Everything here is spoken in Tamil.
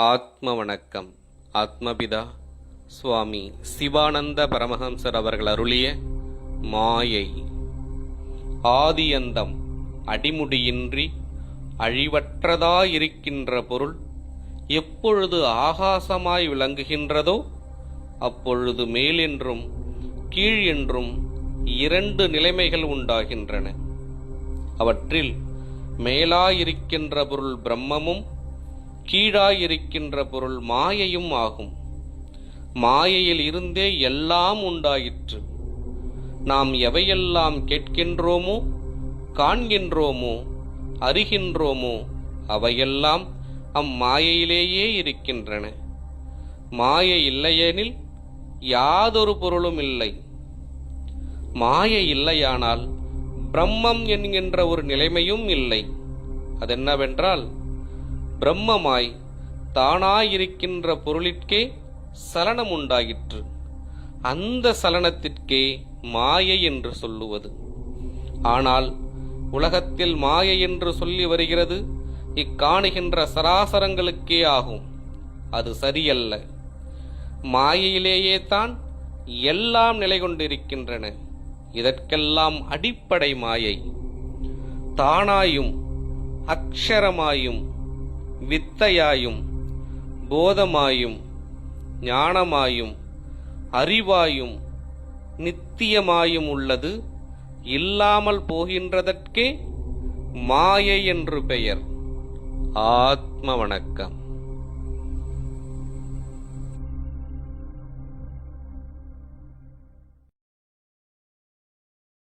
ஆத்ம வணக்கம். ஆத்மபிதா சுவாமி சிவானந்த பரமஹம்சர் அவர்கள் அருளிய மாயை. ஆதியந்தம் அடிமுடியின்றி அழிவற்றதாயிருக்கின்ற பொருள் எப்பொழுது ஆகாசமாய் விளங்குகின்றதோ அப்பொழுது மேல் என்றும் கீழ் என்றும் இரண்டு நிலைமைகள் உண்டாகின்றன. அவற்றில் மேலாயிருக்கின்ற பொருள் பிரம்மமும் கீழாயிருக்கின்ற பொருள் மாயையும் ஆகும். மாயையில் இருந்தே எல்லாம் உண்டாயிற்று. நாம் எவையெல்லாம் கேட்கின்றோமோ, காண்கின்றோமோ, அறிகின்றோமோ அவையெல்லாம் அம்மாயையிலேயே இருக்கின்றன. மாயை இல்லையெனில் யாதொரு பொருளும் இல்லை. மாயை இல்லையானால் பிரம்மம் என்கின்ற ஒரு நிலைமையும் இல்லை. அதென்னவென்றால், பிரம்மமாய் தானாயிருக்கின்ற பொருளிற்கே சலனம் உண்டாயிற்று. அந்த சலனத்திற்கே மாயை என்று சொல்லுவது. ஆனால் உலகத்தில் மாயை என்று சொல்லி வருகிறது இக்காணுகின்ற சராசரங்களுக்கே ஆகும். அது சரியல்ல. மாயையிலேயே தான் எல்லாம் நிலை கொண்டிருக்கின்றன. இதற்கெல்லாம் அடிப்படை மாயை. தானாயும் அக்ஷரமாயும் வித்தையாயும் போதமாயும் ஞானமாயும் அறிவாயும் நித்தியமாயும் உள்ளது இல்லாமல் போகின்றதற்கே மாயை என்று பெயர். ஆத்ம வணக்கம்.